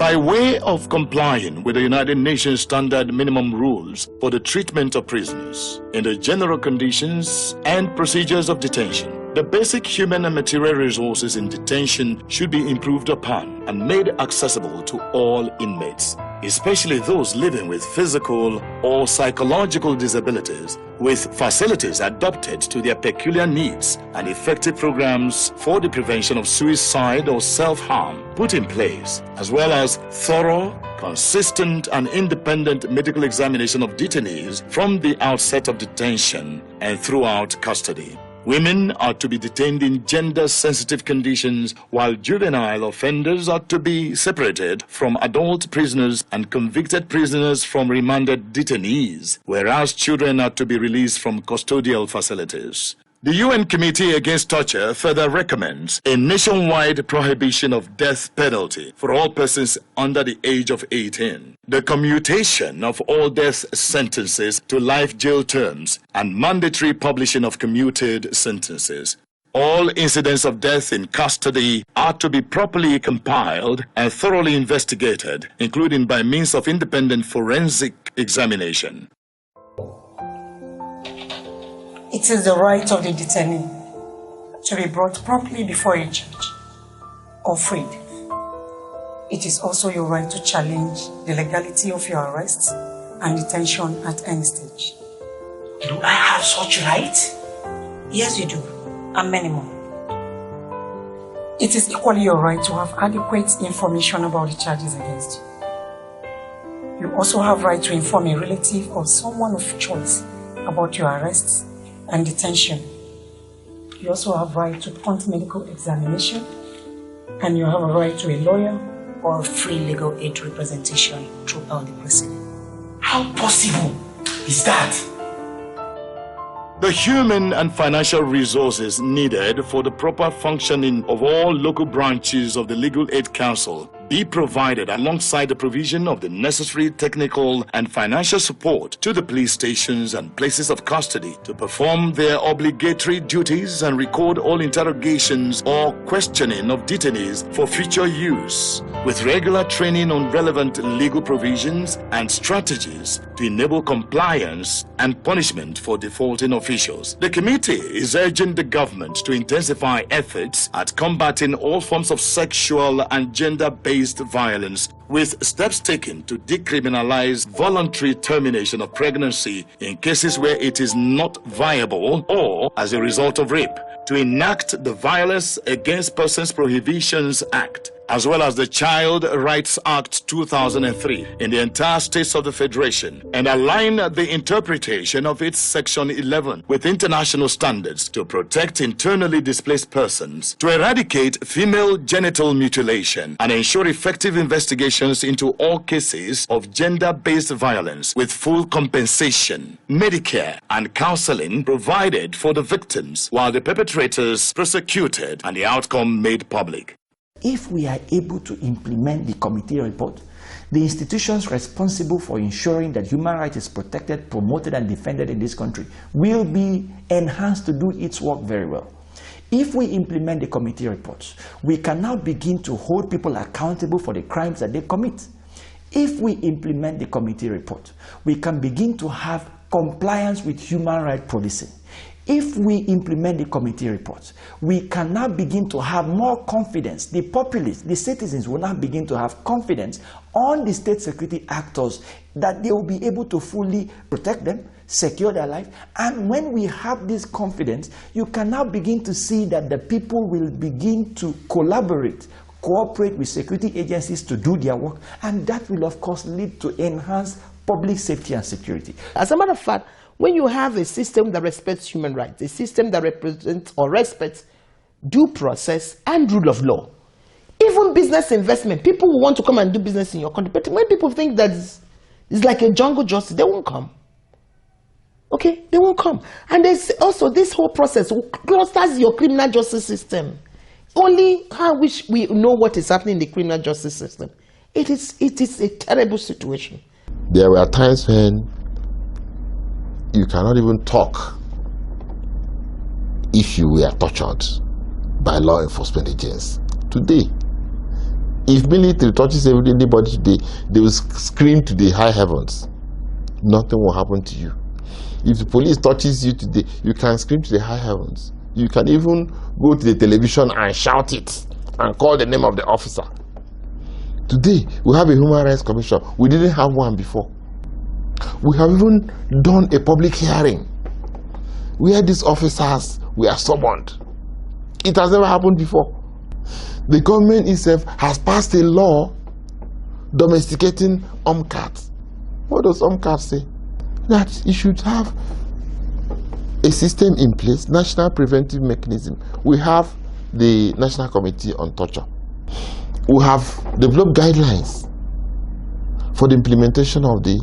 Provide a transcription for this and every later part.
by way of complying with the United Nations Standard Minimum Rules for the treatment of prisoners in the general conditions and procedures of detention. The basic human and material resources in detention should be improved upon and made accessible to all inmates, especially those living with physical or psychological disabilities, with facilities adapted to their peculiar needs and effective programs for the prevention of suicide or self-harm put in place, as well as thorough, consistent and independent medical examination of detainees from the outset of detention and throughout custody. Women are to be detained in gender-sensitive conditions, while juvenile offenders are to be separated from adult prisoners and convicted prisoners from remanded detainees, whereas children are to be released from custodial facilities. The UN Committee Against Torture further recommends a nationwide prohibition of death penalty for all persons under the age of 18, the commutation of all death sentences to life jail terms, and mandatory publishing of commuted sentences. All incidents of death in custody are to be properly compiled and thoroughly investigated, including by means of independent forensic examination. It is the right of the detainee to be brought promptly before a judge or freed. It is also your right to challenge the legality of your arrest and detention at any stage. Do I have such right? Yes, you do, and many more. It is equally your right to have adequate information about the charges against you. You also have right to inform a relative or someone of choice about your arrests and detention. You also have right to prompt medical examination, and you have a right to a lawyer or free legal aid representation throughout the proceeding. How possible is that? The human and financial resources needed for the proper functioning of all local branches of the Legal Aid Council be provided alongside the provision of the necessary technical and financial support to the police stations and places of custody to perform their obligatory duties and record all interrogations or questioning of detainees for future use, with regular training on relevant legal provisions and strategies to enable compliance and punishment for defaulting officials. The committee is urging the government to intensify efforts at combating all forms of sexual and gender-based violence, with steps taken to decriminalize voluntary termination of pregnancy in cases where it is not viable or as a result of rape, to enact the Violence Against Persons Prohibitions Act, as well as the Child Rights Act 2003 in the entire states of the Federation, and align the interpretation of its Section 11 with international standards to protect internally displaced persons, to eradicate female genital mutilation, and ensure effective investigations into all cases of gender-based violence with full compensation, Medicare, and counseling provided for the victims, while the perpetrators prosecuted and the outcome made public. If we are able to implement the committee report, the institutions responsible for ensuring that human rights is protected, promoted, and defended in this country will be enhanced to do its work very well. If we implement the committee reports, we can now begin to hold people accountable for the crimes that they commit. If we implement the committee report, we can begin to have compliance with human rights policing. If we implement the committee reports, we can now begin to have more confidence. The populace, the citizens will now begin to have confidence on the state security actors that they will be able to fully protect them, secure their life. And when we have this confidence, you can now begin to see that the people will begin to collaborate, cooperate with security agencies to do their work. And that will, of course, lead to enhanced public safety and security. As a matter of fact, when you have a system that respects human rights, a system that represents or respects due process and rule of law, even business investment, people who want to come and do business in your country, but when people think that it's like a jungle justice, they won't come. Okay, they won't come. And there's also this whole process clusters your criminal justice system. Only how wish we know what is happening in the criminal justice system. It is a terrible situation. There were times when you cannot even talk if you were tortured by law enforcement agents. Today, If military touches anybody today, they will scream to the high heavens. Nothing will happen to you. If the police touches you today, you can scream to the high heavens. You can even go to the television and shout it and call the name of the officer. Today, we have a Human Rights Commission. We didn't have one before. We have even done a public hearing where these officers were summoned. It has never happened before. The government itself has passed a law domesticating cats. What does cats say? That you should have a system in place, national preventive mechanism. We have the National Committee on Torture. We have developed guidelines for the implementation of the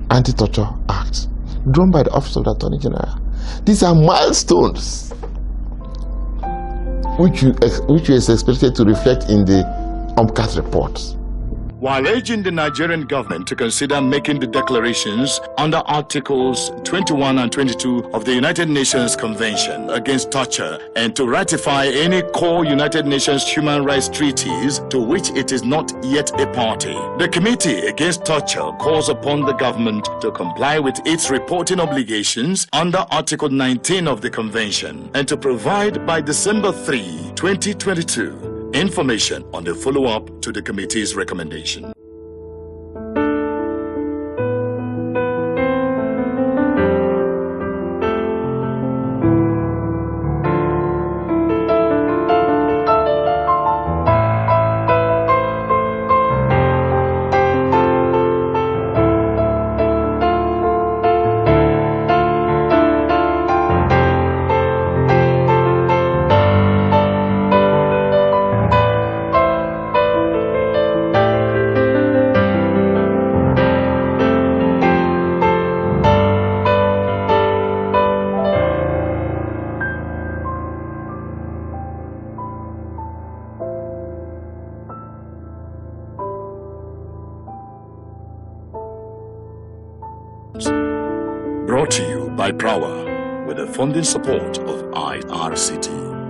Anti-Torture Act, drawn by the Office of the Attorney General. These are milestones which is expected to reflect in the UMCAT reports. While urging the Nigerian government to consider making the declarations under Articles 21 and 22 of the United Nations Convention Against Torture and to ratify any core United Nations human rights treaties to which it is not yet a party, the Committee Against Torture calls upon the government to comply with its reporting obligations under Article 19 of the Convention and to provide by December 3, 2022, information on the follow-up to the committee's recommendation. Brought to you by Prower with the funding support of IRCT.